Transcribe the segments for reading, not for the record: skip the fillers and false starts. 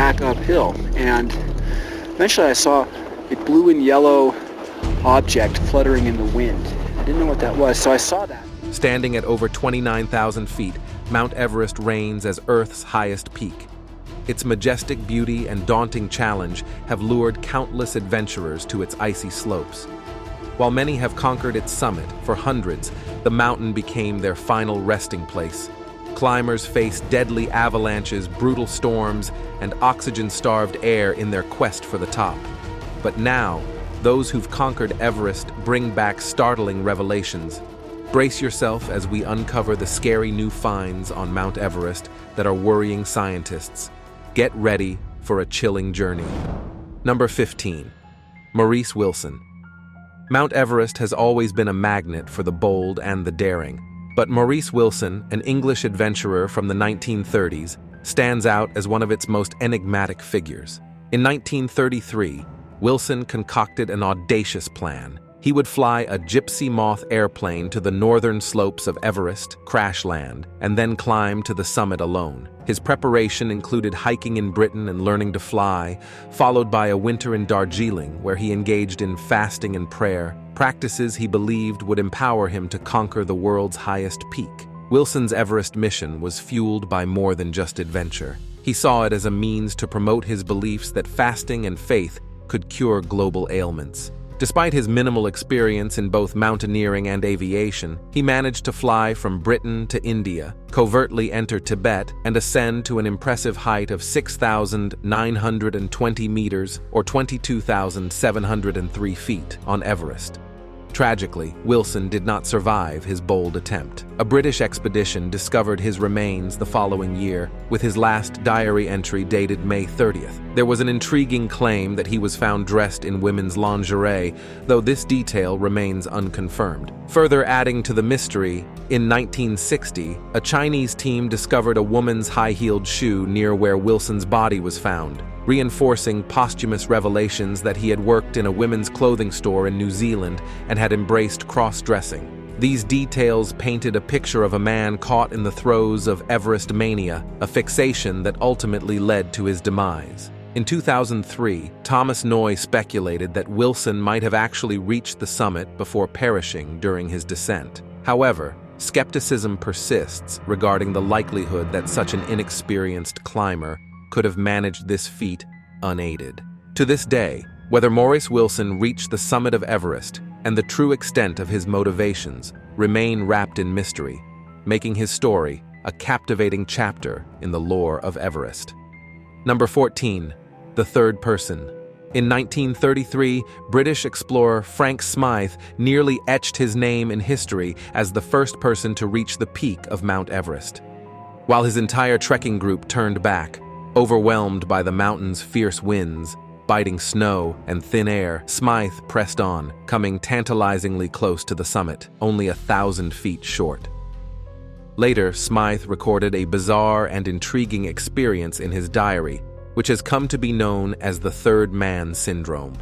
back uphill. And eventually I saw a blue and yellow object fluttering in the wind. I didn't know what that was, so I saw that. Standing at over 29,000 feet, Mount Everest reigns as Earth's highest peak. Its majestic beauty and daunting challenge have lured countless adventurers to its icy slopes. While many have conquered its summit, for hundreds, the mountain became their final resting place. Climbers face deadly avalanches, brutal storms, and oxygen-starved air in their quest for the top. But now, those who've conquered Everest bring back startling revelations. Brace yourself as we uncover the scary new finds on Mount Everest that are worrying scientists. Get ready for a chilling journey. Number 15. Maurice Wilson. Mount Everest has always been a magnet for the bold and the daring. But Maurice Wilson, an English adventurer from the 1930s, stands out as one of its most enigmatic figures. In 1933, Wilson concocted an audacious plan. He would fly a gypsy moth airplane to the northern slopes of Everest, crash land, and then climb to the summit alone. His preparation included hiking in Britain and learning to fly, followed by a winter in Darjeeling where he engaged in fasting and prayer, practices he believed would empower him to conquer the world's highest peak. Wilson's Everest mission was fueled by more than just adventure. He saw it as a means to promote his beliefs that fasting and faith could cure global ailments. Despite his minimal experience in both mountaineering and aviation, he managed to fly from Britain to India, covertly enter Tibet, and ascend to an impressive height of 6,920 meters or 22,703 feet on Everest. Tragically, Wilson did not survive his bold attempt. A British expedition discovered his remains the following year, with his last diary entry dated May 30th. There was an intriguing claim that he was found dressed in women's lingerie, though this detail remains unconfirmed. Further adding to the mystery, in 1960, a Chinese team discovered a woman's high-heeled shoe near where Wilson's body was found, reinforcing posthumous revelations that he had worked in a women's clothing store in New Zealand and had embraced cross-dressing. These details painted a picture of a man caught in the throes of Everest mania, a fixation that ultimately led to his demise. In 2003, Thomas Noy speculated that Wilson might have actually reached the summit before perishing during his descent. However, skepticism persists regarding the likelihood that such an inexperienced climber could have managed this feat unaided. To this day, whether Maurice Wilson reached the summit of Everest and the true extent of his motivations remain wrapped in mystery, making his story a captivating chapter in the lore of Everest. Number 14. The third person. In 1933, British explorer Frank Smythe nearly etched his name in history as the first person to reach the peak of Mount Everest. While his entire trekking group turned back, overwhelmed by the mountain's fierce winds, biting snow, and thin air, Smythe pressed on, coming tantalizingly close to the summit, only 1,000 feet short. Later, Smythe recorded a bizarre and intriguing experience in his diary, which has come to be known as the third man syndrome.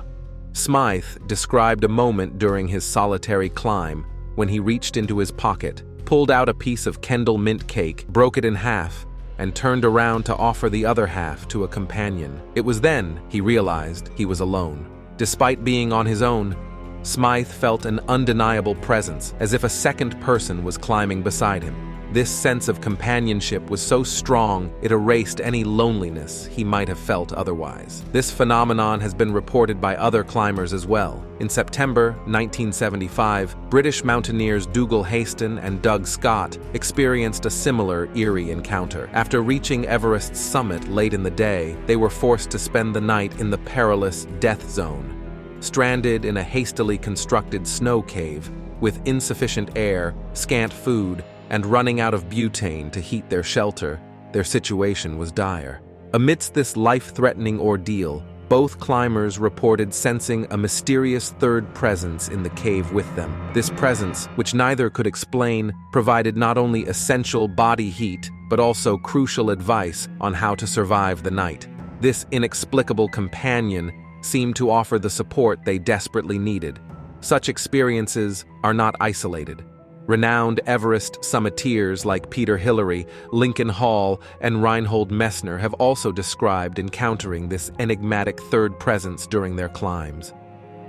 Smythe described a moment during his solitary climb when he reached into his pocket, pulled out a piece of Kendal mint cake, broke it in half, and turned around to offer the other half to a companion. It was then he realized he was alone. Despite being on his own, Smythe felt an undeniable presence, as if a second person was climbing beside him. This sense of companionship was so strong it erased any loneliness he might have felt otherwise. This phenomenon has been reported by other climbers as well. In September 1975, British mountaineers Dougal Haston and Doug Scott experienced a similar eerie encounter. After reaching Everest's summit late in the day, they were forced to spend the night in the perilous death zone. Stranded in a hastily constructed snow cave, with insufficient air, scant food, and running out of butane to heat their shelter, their situation was dire. Amidst this life-threatening ordeal, both climbers reported sensing a mysterious third presence in the cave with them. This presence, which neither could explain, provided not only essential body heat, but also crucial advice on how to survive the night. This inexplicable companion seemed to offer the support they desperately needed. Such experiences are not isolated. Renowned Everest summiteers like Peter Hillary, Lincoln Hall, and Reinhold Messner have also described encountering this enigmatic third presence during their climbs.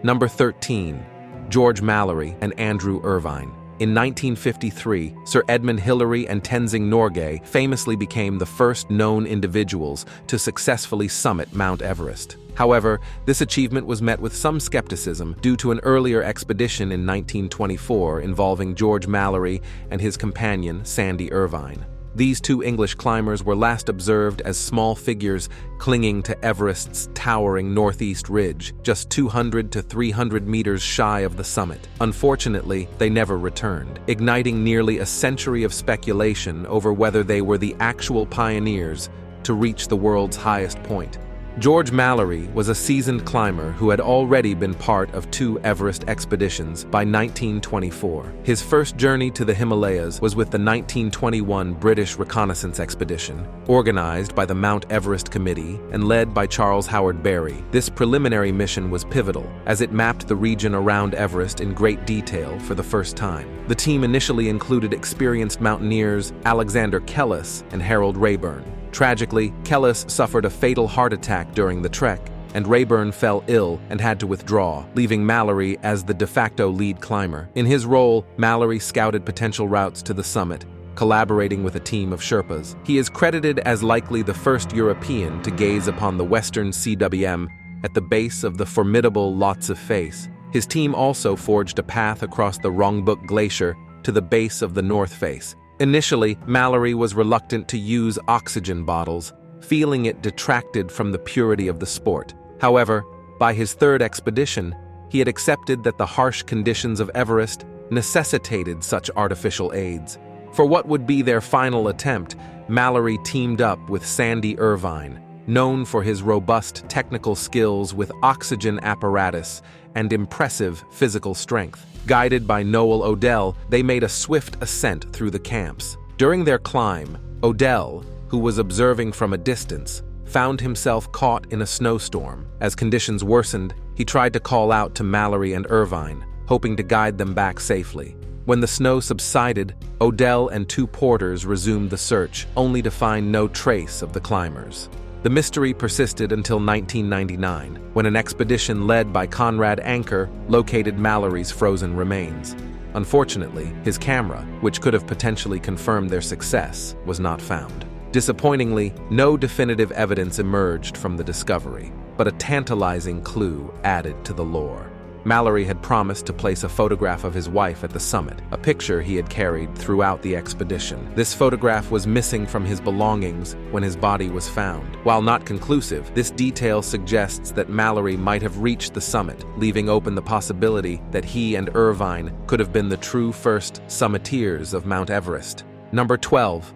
Number 13. George Mallerie and Andrew Irvine. In 1953, Sir Edmund Hillary and Tenzing Norgay famously became the first known individuals to successfully summit Mount Everest. However, this achievement was met with some skepticism due to an earlier expedition in 1924 involving George Mallerie and his companion Sandy Irvine. These two English climbers were last observed as small figures clinging to Everest's towering northeast ridge, just 200 to 300 meters shy of the summit. Unfortunately, they never returned, igniting nearly a century of speculation over whether they were the actual pioneers to reach the world's highest point. George Mallerie was a seasoned climber who had already been part of 2 Everest expeditions by 1924. His first journey to the Himalayas was with the 1921 British Reconnaissance Expedition, organized by the Mount Everest Committee and led by Charles Howard Barry. This preliminary mission was pivotal, as it mapped the region around Everest in great detail for the first time. The team initially included experienced mountaineers Alexander Kellis and Harold Rayburn. Tragically, Kellis suffered a fatal heart attack during the trek, and Rayburn fell ill and had to withdraw, leaving Mallerie as the de facto lead climber. In his role, Mallerie scouted potential routes to the summit, collaborating with a team of Sherpas. He is credited as likely the first European to gaze upon the western CWM at the base of the formidable Lhotse Face. His team also forged a path across the Rongbuk Glacier to the base of the North Face. Initially, Mallerie was reluctant to use oxygen bottles, feeling it detracted from the purity of the sport. However, by his third expedition, he had accepted that the harsh conditions of Everest necessitated such artificial aids. For what would be their final attempt, Mallerie teamed up with Sandy Irvine, known for his robust technical skills with oxygen apparatus and impressive physical strength. Guided by Noel Odell, they made a swift ascent through the camps. During their climb, Odell, who was observing from a distance, found himself caught in a snowstorm. As conditions worsened, he tried to call out to Mallerie and Irvine, hoping to guide them back safely. When the snow subsided, Odell and 2 porters resumed the search, only to find no trace of the climbers. The mystery persisted until 1999, when an expedition led by Conrad Anker located Mallerie's frozen remains. Unfortunately, his camera, which could have potentially confirmed their success, was not found. Disappointingly, no definitive evidence emerged from the discovery, but a tantalizing clue added to the lore. Mallerie had promised to place a photograph of his wife at the summit, a picture he had carried throughout the expedition. This photograph was missing from his belongings when his body was found. While not conclusive, this detail suggests that Mallerie might have reached the summit, leaving open the possibility that he and Irvine could have been the true first summiteers of Mount Everest. Number 12.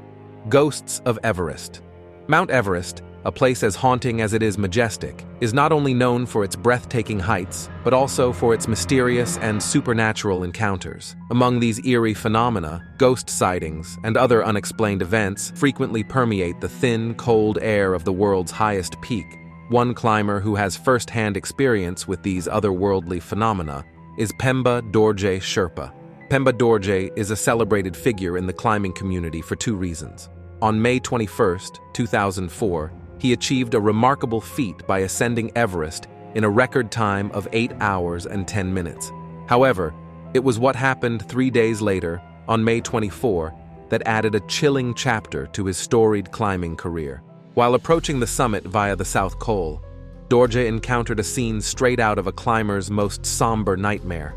Ghosts of Everest. Mount Everest, a place as haunting as it is majestic, is not only known for its breathtaking heights, but also for its mysterious and supernatural encounters. Among these eerie phenomena, ghost sightings and other unexplained events frequently permeate the thin, cold air of the world's highest peak. One climber who has first-hand experience with these otherworldly phenomena is Pemba Dorje Sherpa. Pemba Dorje is a celebrated figure in the climbing community for 2 reasons. On May 21, 2004, he achieved a remarkable feat by ascending Everest in a record time of 8 hours and 10 minutes. However, it was what happened 3 days later, on May 24, that added a chilling chapter to his storied climbing career. While approaching the summit via the South Col, Dorje encountered a scene straight out of a climber's most somber nightmare.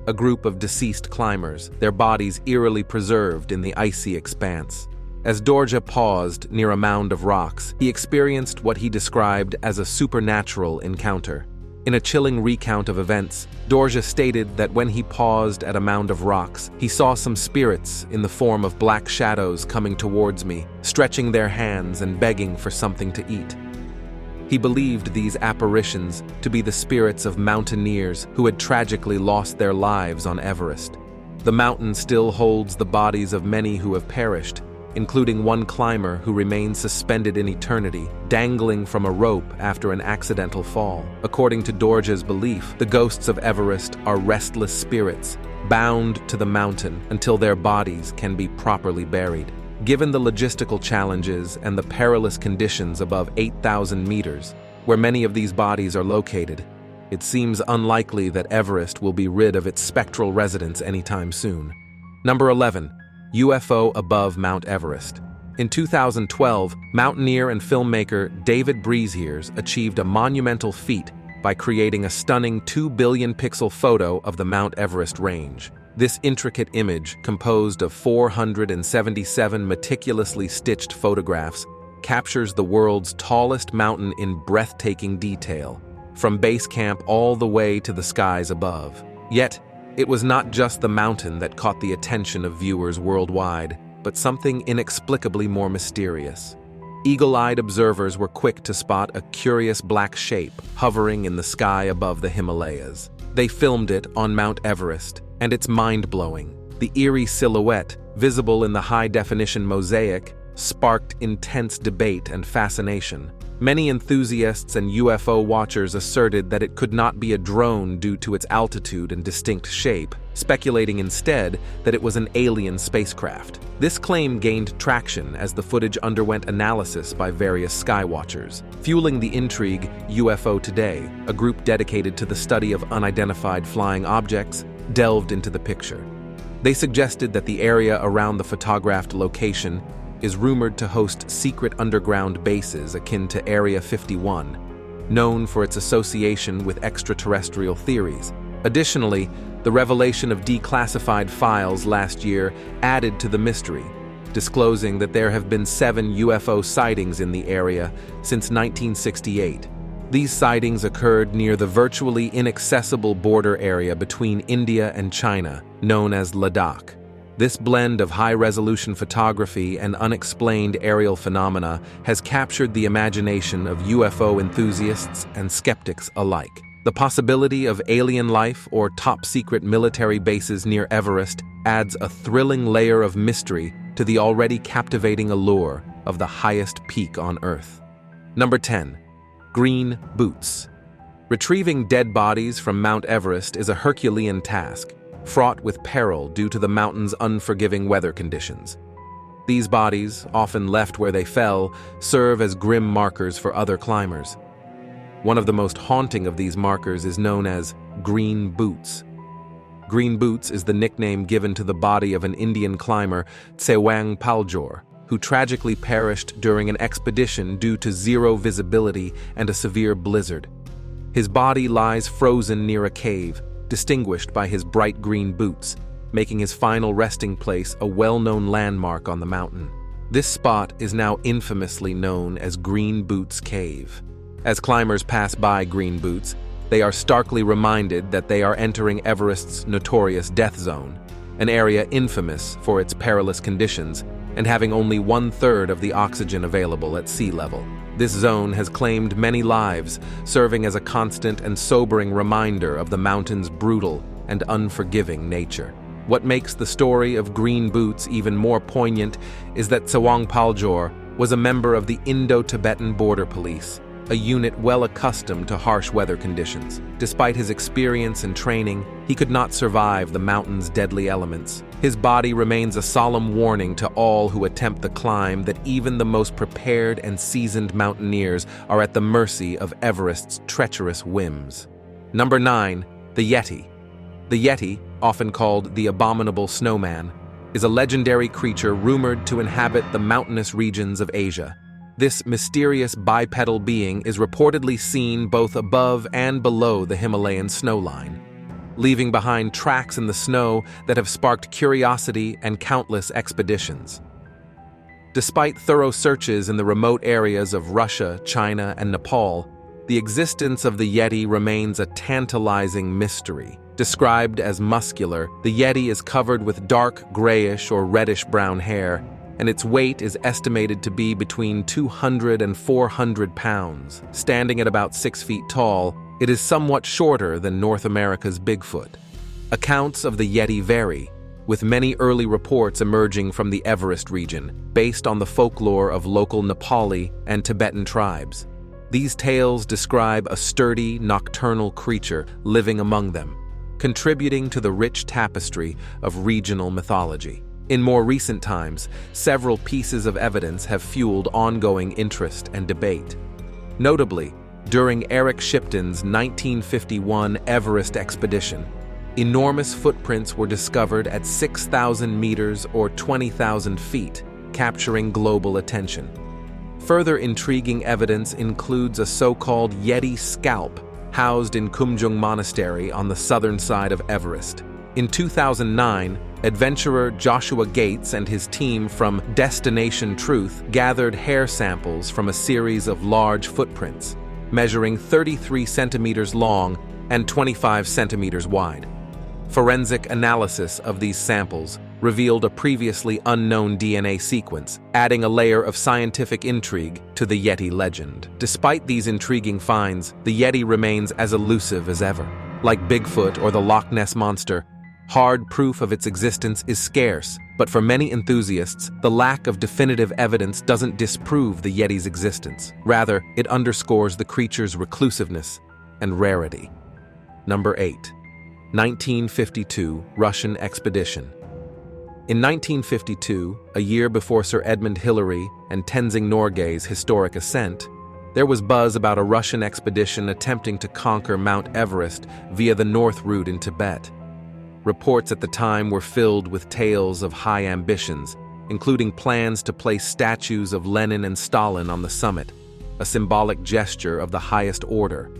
A group of deceased climbers, their bodies eerily preserved in the icy expanse. As Dorje paused near a mound of rocks, he experienced what he described as a supernatural encounter. In a chilling recount of events, Dorje stated that when he paused at a mound of rocks, he saw some spirits in the form of black shadows coming towards me, stretching their hands and begging for something to eat. He believed these apparitions to be the spirits of mountaineers who had tragically lost their lives on Everest. The mountain still holds the bodies of many who have perished, including one climber who remains suspended in eternity, dangling from a rope after an accidental fall. According to Dorje's belief, the ghosts of Everest are restless spirits, bound to the mountain until their bodies can be properly buried. Given the logistical challenges and the perilous conditions above 8,000 meters, where many of these bodies are located, it seems unlikely that Everest will be rid of its spectral residents anytime soon. Number 11. UFO above Mount Everest. In 2012, mountaineer and filmmaker David Breashears achieved a monumental feat by creating a stunning 2 billion pixel photo of the Mount Everest range. This intricate image, composed of 477 meticulously stitched photographs, captures the world's tallest mountain in breathtaking detail, from base camp all the way to the skies above. Yet, it was not just the mountain that caught the attention of viewers worldwide, but something inexplicably more mysterious. Eagle-eyed observers were quick to spot a curious black shape hovering in the sky above the Himalayas. They filmed it on Mount Everest, and it's mind-blowing. The eerie silhouette, visible in the high-definition mosaic, sparked intense debate and fascination. Many enthusiasts and UFO watchers asserted that it could not be a drone due to its altitude and distinct shape, speculating instead that it was an alien spacecraft. This claim gained traction as the footage underwent analysis by various skywatchers. Fueling the intrigue, UFO Today, a group dedicated to the study of unidentified flying objects, delved into the picture. They suggested that the area around the photographed location is rumored to host secret underground bases akin to Area 51, known for its association with extraterrestrial theories. Additionally, the revelation of declassified files last year added to the mystery, disclosing that there have been 7 UFO sightings in the area since 1968. These sightings occurred near the virtually inaccessible border area between India and China, known as Ladakh. This blend of high-resolution photography and unexplained aerial phenomena has captured the imagination of UFO enthusiasts and skeptics alike. The possibility of alien life or top-secret military bases near Everest adds a thrilling layer of mystery to the already captivating allure of the highest peak on Earth. Number 10. Green boots. Retrieving dead bodies from Mount Everest is a Herculean task, fraught with peril due to the mountain's unforgiving weather conditions. These bodies, often left where they fell, serve as grim markers for other climbers. One of the most haunting of these markers is known as green boots. Green boots is the nickname given to the body of an Indian climber, Tsewang Paljor, who tragically perished during an expedition due to zero visibility and a severe blizzard. His body lies frozen near a cave, distinguished by his bright green boots, making his final resting place a well-known landmark on the mountain. This spot is now infamously known as Green Boots Cave. As climbers pass by Green Boots, they are starkly reminded that they are entering Everest's notorious death zone, an area infamous for its perilous conditions and having only 1/3 of the oxygen available at sea level. This zone has claimed many lives, serving as a constant and sobering reminder of the mountain's brutal and unforgiving nature. What makes the story of Green Boots even more poignant is that Tsewang Paljor was a member of the Indo-Tibetan Border Police, a unit well accustomed to harsh weather conditions. Despite his experience and training, he could not survive the mountain's deadly elements. His body remains a solemn warning to all who attempt the climb that even the most prepared and seasoned mountaineers are at the mercy of Everest's treacherous whims. Number 9. The Yeti. The Yeti, often called the Abominable Snowman, is a legendary creature rumored to inhabit the mountainous regions of Asia. This mysterious bipedal being is reportedly seen both above and below the Himalayan snowline, leaving behind tracks in the snow that have sparked curiosity and countless expeditions. Despite thorough searches in the remote areas of Russia, China, and Nepal, the existence of the Yeti remains a tantalizing mystery. Described as muscular, the Yeti is covered with dark grayish or reddish-brown hair, and its weight is estimated to be between 200 and 400 pounds. Standing at about 6 feet tall, it is somewhat shorter than North America's Bigfoot. Accounts of the Yeti vary, with many early reports emerging from the Everest region, based on the folklore of local Nepali and Tibetan tribes. These tales describe a sturdy, nocturnal creature living among them, contributing to the rich tapestry of regional mythology. In more recent times, several pieces of evidence have fueled ongoing interest and debate. Notably, during Eric Shipton's 1951 Everest expedition, enormous footprints were discovered at 6,000 meters or 20,000 feet, capturing global attention. Further intriguing evidence includes a so-called Yeti scalp housed in Kumjung Monastery on the southern side of Everest. In 2009, adventurer Joshua Gates and his team from Destination Truth gathered hair samples from a series of large footprints, measuring 33 centimeters long and 25 centimeters wide. Forensic analysis of these samples revealed a previously unknown DNA sequence, adding a layer of scientific intrigue to the Yeti legend. Despite these intriguing finds, the Yeti remains as elusive as ever. Like Bigfoot or the Loch Ness Monster, hard proof of its existence is scarce, but for many enthusiasts, the lack of definitive evidence doesn't disprove the Yeti's existence. Rather, it underscores the creature's reclusiveness and rarity. Number 8. 1952 Russian Expedition. In 1952, a year before Sir Edmund Hillary and Tenzing Norgay's historic ascent, there was buzz about a Russian expedition attempting to conquer Mount Everest via the north route in Tibet. Reports at the time were filled with tales of high ambitions, including plans to place statues of Lenin and Stalin on the summit, a symbolic gesture of the highest order.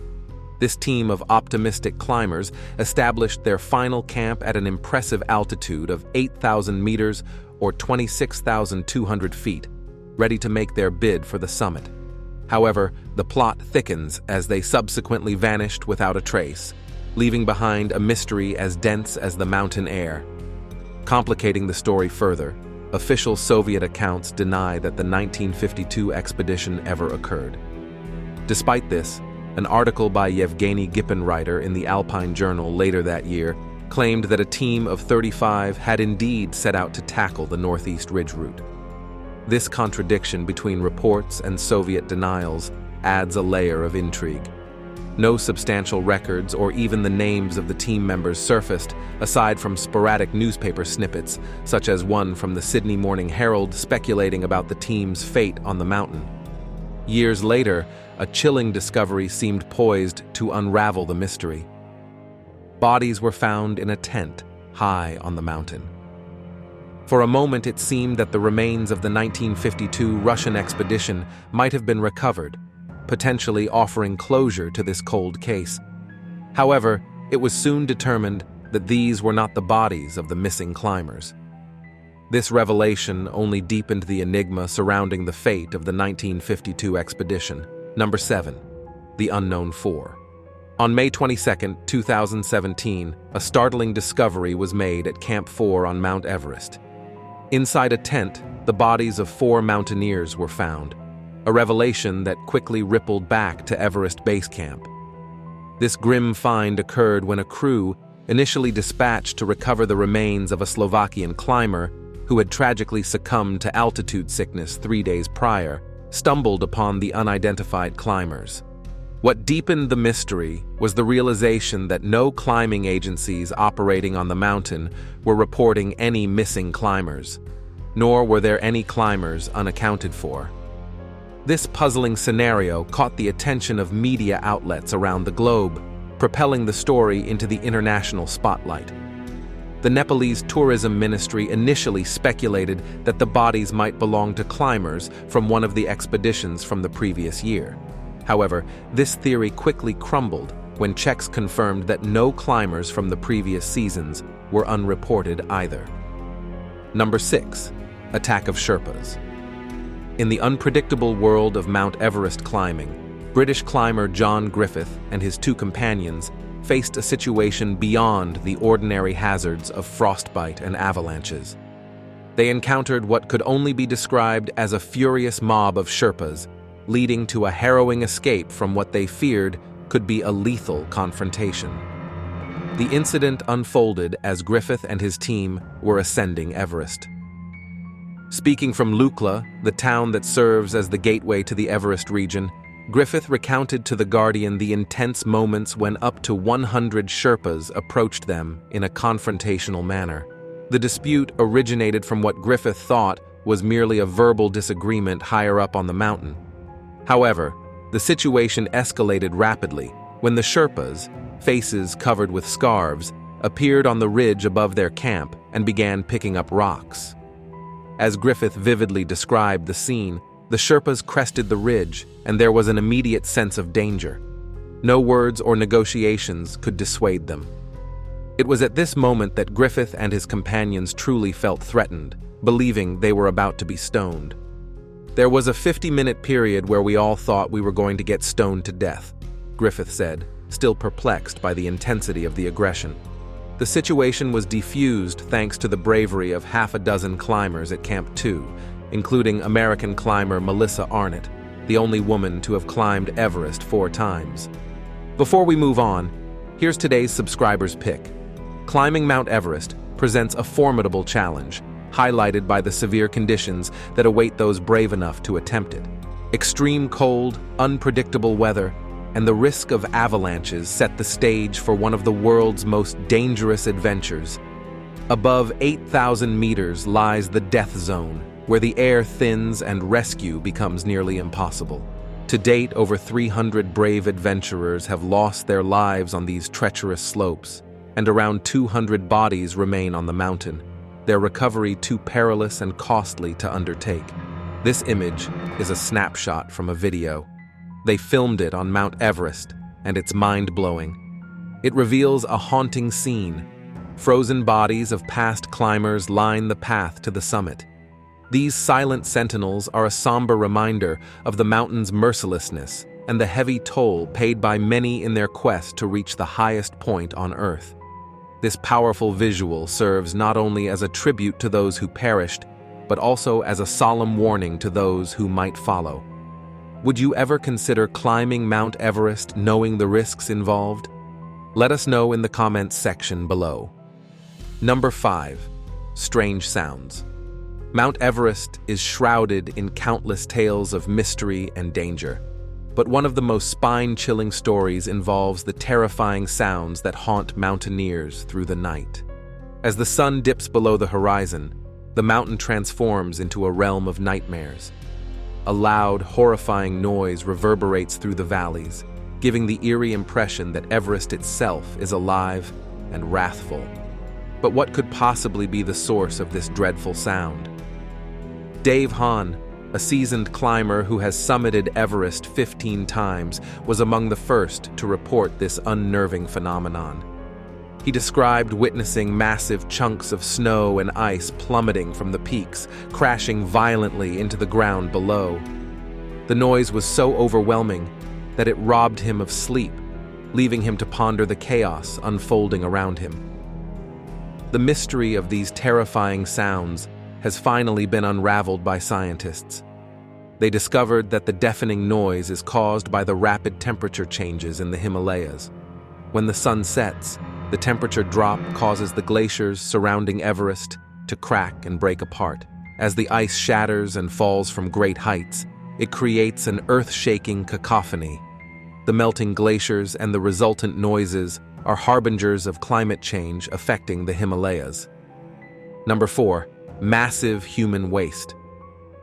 This team of optimistic climbers established their final camp at an impressive altitude of 8,000 meters or 26,200 feet, ready to make their bid for the summit. However, the plot thickens as they subsequently vanished without a trace, leaving behind a mystery as dense as the mountain air. Complicating the story further, official Soviet accounts deny that the 1952 expedition ever occurred. Despite this, an article by Yevgeny Gippenreiter in the Alpine Journal later that year claimed that a team of 35 had indeed set out to tackle the Northeast Ridge route. This contradiction between reports and Soviet denials adds a layer of intrigue. No substantial records or even the names of the team members surfaced, aside from sporadic newspaper snippets, such as one from the Sydney Morning Herald speculating about the team's fate on the mountain. Years later, a chilling discovery seemed poised to unravel the mystery. Bodies were found in a tent high on the mountain. For a moment, it seemed that the remains of the 1952 Russian expedition might have been recovered, potentially offering closure to this cold case. However, it was soon determined that these were not the bodies of the missing climbers. This revelation only deepened the enigma surrounding the fate of the 1952 expedition. Number 7. The Unknown Four. On May 22, 2017, a startling discovery was made at Camp 4 on Mount Everest. Inside a tent, the bodies of 4 mountaineers were found, a revelation that quickly rippled back to Everest Base Camp. This grim find occurred when a crew, initially dispatched to recover the remains of a Slovakian climber who had tragically succumbed to altitude sickness 3 days prior, stumbled upon the unidentified climbers. What deepened the mystery was the realization that no climbing agencies operating on the mountain were reporting any missing climbers, nor were there any climbers unaccounted for. This puzzling scenario caught the attention of media outlets around the globe, propelling the story into the international spotlight. The Nepalese tourism ministry initially speculated that the bodies might belong to climbers from one of the expeditions from the previous year. However, this theory quickly crumbled when checks confirmed that no climbers from the previous seasons were unreported either. Number 6. Attack of Sherpas. In the unpredictable world of Mount Everest climbing, British climber John Griffith and his 2 companions faced a situation beyond the ordinary hazards of frostbite and avalanches. They encountered what could only be described as a furious mob of Sherpas, leading to a harrowing escape from what they feared could be a lethal confrontation. The incident unfolded as Griffith and his team were ascending Everest. Speaking from Lukla, the town that serves as the gateway to the Everest region, Griffith recounted to The Guardian the intense moments when up to 100 Sherpas approached them in a confrontational manner. The dispute originated from what Griffith thought was merely a verbal disagreement higher up on the mountain. However, the situation escalated rapidly when the Sherpas, faces covered with scarves, appeared on the ridge above their camp and began picking up rocks. As Griffith vividly described the scene, the Sherpas crested the ridge, and there was an immediate sense of danger. No words or negotiations could dissuade them. It was at this moment that Griffith and his companions truly felt threatened, believing they were about to be stoned. There was a 50-minute period where we all thought we were going to get stoned to death, Griffith said, still perplexed by the intensity of the aggression. The situation was defused thanks to the bravery of half a dozen climbers at Camp 2, including American climber Melissa Arnott, the only woman to have climbed Everest 4 times. Before we move on, here's today's subscriber's pick. Climbing Mount Everest presents a formidable challenge, highlighted by the severe conditions that await those brave enough to attempt it. Extreme cold, unpredictable weather, and the risk of avalanches set the stage for one of the world's most dangerous adventures. Above 8,000 meters lies the death zone, where the air thins and rescue becomes nearly impossible. To date, over 300 brave adventurers have lost their lives on these treacherous slopes, and around 200 bodies remain on the mountain, their recovery too perilous and costly to undertake. This image is a snapshot from a video. They filmed it on Mount Everest, and it's mind-blowing. It reveals a haunting scene. Frozen bodies of past climbers line the path to the summit. These silent sentinels are a somber reminder of the mountain's mercilessness and the heavy toll paid by many in their quest to reach the highest point on Earth. This powerful visual serves not only as a tribute to those who perished, but also as a solemn warning to those who might follow. Would you ever consider climbing Mount Everest knowing the risks involved? Let us know in the comments section below. Number 5. Strange sounds. Mount Everest is shrouded in countless tales of mystery and danger, but one of the most spine-chilling stories involves the terrifying sounds that haunt mountaineers through the night. As the sun dips below the horizon, the mountain transforms into a realm of nightmares. A loud, horrifying noise reverberates through the valleys, giving the eerie impression that Everest itself is alive and wrathful. But what could possibly be the source of this dreadful sound? Dave Hahn, a seasoned climber who has summited Everest 15 times, was among the first to report this unnerving phenomenon. He described witnessing massive chunks of snow and ice plummeting from the peaks, crashing violently into the ground below. The noise was so overwhelming that it robbed him of sleep, leaving him to ponder the chaos unfolding around him. The mystery of these terrifying sounds has finally been unraveled by scientists. They discovered that the deafening noise is caused by the rapid temperature changes in the Himalayas. When the sun sets, the temperature drop causes the glaciers surrounding Everest to crack and break apart. As the ice shatters and falls from great heights, it creates an earth-shaking cacophony. The melting glaciers and the resultant noises are harbingers of climate change affecting the Himalayas. Number 4. Massive human waste.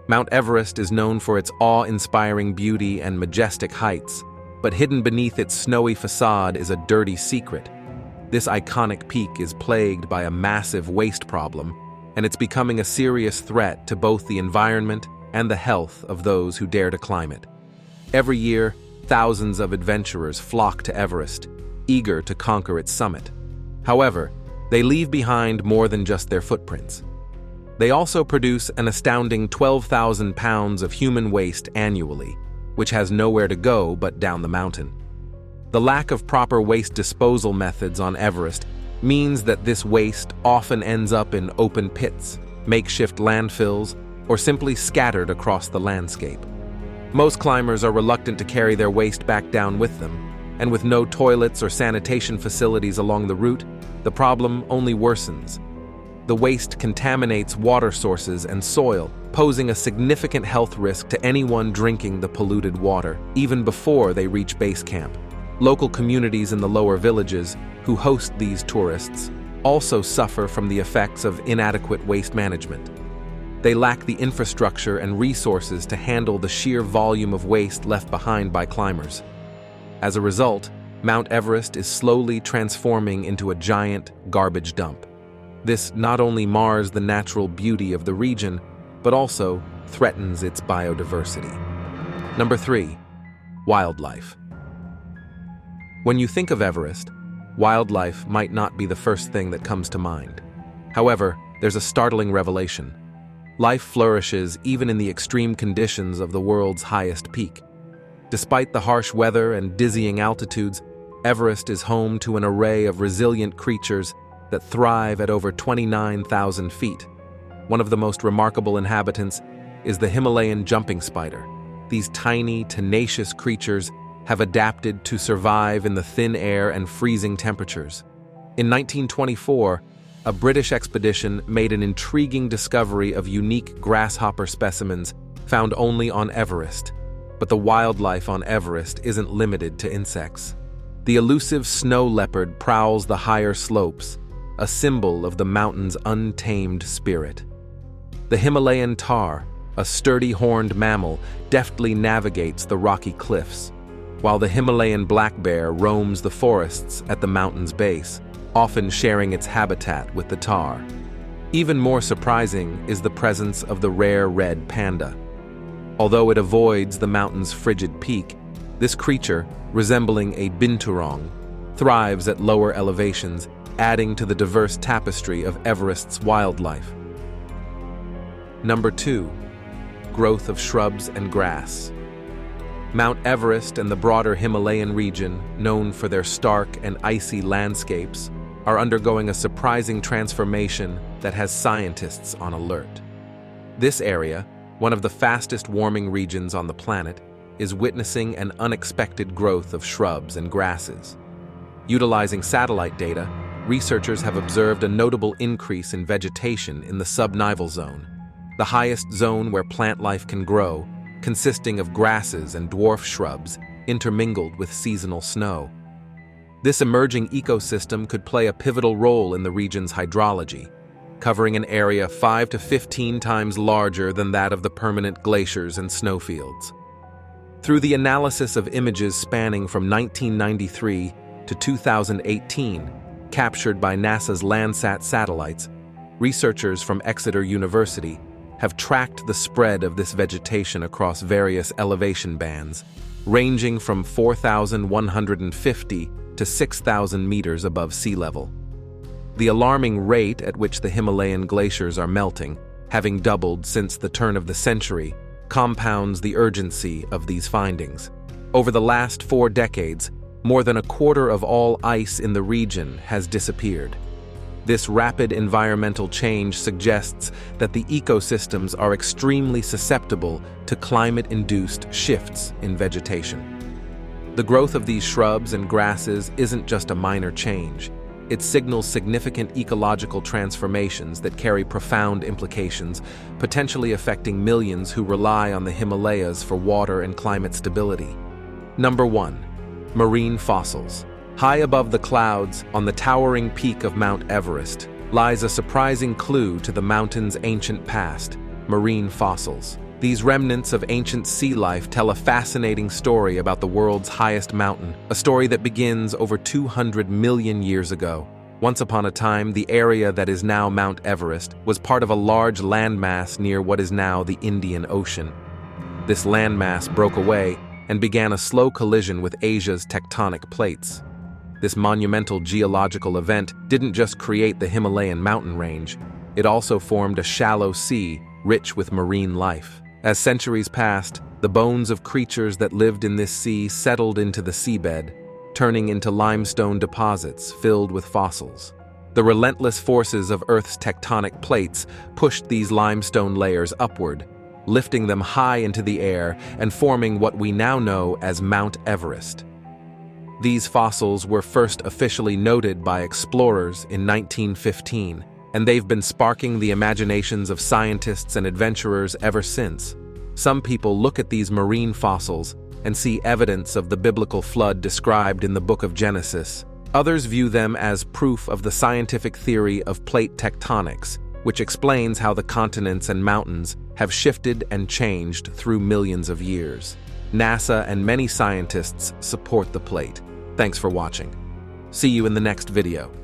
Mount Everest is known for its awe-inspiring beauty and majestic heights, but hidden beneath its snowy facade is a dirty secret. This iconic peak is plagued by a massive waste problem, and it's becoming a serious threat to both the environment and the health of those who dare to climb it. Every year, thousands of adventurers flock to Everest, eager to conquer its summit. However, they leave behind more than just their footprints. They also produce an astounding 12,000 pounds of human waste annually, which has nowhere to go but down the mountain. The lack of proper waste disposal methods on Everest means that this waste often ends up in open pits, makeshift landfills, or simply scattered across the landscape. Most climbers are reluctant to carry their waste back down with them, and with no toilets or sanitation facilities along the route, the problem only worsens. The waste contaminates water sources and soil, posing a significant health risk to anyone drinking the polluted water, even before they reach base camp. Local communities in the lower villages, who host these tourists, also suffer from the effects of inadequate waste management. They lack the infrastructure and resources to handle the sheer volume of waste left behind by climbers. As a result, Mount Everest is slowly transforming into a giant garbage dump. This not only mars the natural beauty of the region, but also threatens its biodiversity. Number 3. Wildlife. When you think of Everest, wildlife might not be the first thing that comes to mind. However, there's a startling revelation. Life flourishes even in the extreme conditions of the world's highest peak. Despite the harsh weather and dizzying altitudes, Everest is home to an array of resilient creatures that thrive at over 29,000 feet. One of the most remarkable inhabitants is the Himalayan jumping spider. These tiny, tenacious creatures have adapted to survive in the thin air and freezing temperatures. In 1924, a British expedition made an intriguing discovery of unique grasshopper specimens found only on Everest. But the wildlife on Everest isn't limited to insects. The elusive snow leopard prowls the higher slopes, a symbol of the mountain's untamed spirit. The Himalayan tahr, a sturdy horned mammal, deftly navigates the rocky cliffs, while the Himalayan black bear roams the forests at the mountain's base, often sharing its habitat with the tahr. Even more surprising is the presence of the rare red panda. Although it avoids the mountain's frigid peak, this creature, resembling a binturong, thrives at lower elevations, adding to the diverse tapestry of Everest's wildlife. Number 2. Growth of shrubs and grass. Mount Everest and the broader Himalayan region, known for their stark and icy landscapes, are undergoing a surprising transformation that has scientists on alert. This area, one of the fastest warming regions on the planet, is witnessing an unexpected growth of shrubs and grasses. Utilizing satellite data, researchers have observed a notable increase in vegetation in the subnival zone, the highest zone where plant life can grow, consisting of grasses and dwarf shrubs intermingled with seasonal snow. This emerging ecosystem could play a pivotal role in the region's hydrology, covering an area 5 to 15 times larger than that of the permanent glaciers and snowfields. Through the analysis of images spanning from 1993 to 2018, captured by NASA's Landsat satellites, researchers from Exeter University have tracked the spread of this vegetation across various elevation bands, ranging from 4,150 to 6,000 meters above sea level. The alarming rate at which the Himalayan glaciers are melting, having doubled since the turn of the century, compounds the urgency of these findings. Over the last 4 decades, more than a quarter of all ice in the region has disappeared. This rapid environmental change suggests that the ecosystems are extremely susceptible to climate-induced shifts in vegetation. The growth of these shrubs and grasses isn't just a minor change. It signals significant ecological transformations that carry profound implications, potentially affecting millions who rely on the Himalayas for water and climate stability. Number 1. Marine fossils. High above the clouds, on the towering peak of Mount Everest, lies a surprising clue to the mountain's ancient past: marine fossils. These remnants of ancient sea life tell a fascinating story about the world's highest mountain, a story that begins over 200 million years ago. Once upon a time, the area that is now Mount Everest was part of a large landmass near what is now the Indian Ocean. This landmass broke away and began a slow collision with Asia's tectonic plates. This monumental geological event didn't just create the Himalayan mountain range, it also formed a shallow sea rich with marine life. As centuries passed, the bones of creatures that lived in this sea settled into the seabed, turning into limestone deposits filled with fossils. The relentless forces of Earth's tectonic plates pushed these limestone layers upward, lifting them high into the air and forming what we now know as Mount Everest. These fossils were first officially noted by explorers in 1915, and they've been sparking the imaginations of scientists and adventurers ever since. Some people look at these marine fossils and see evidence of the biblical flood described in the book of Genesis. Others view them as proof of the scientific theory of plate tectonics, which explains how the continents and mountains have shifted and changed through millions of years. NASA and many scientists support the plate. Thanks for watching. See you in the next video.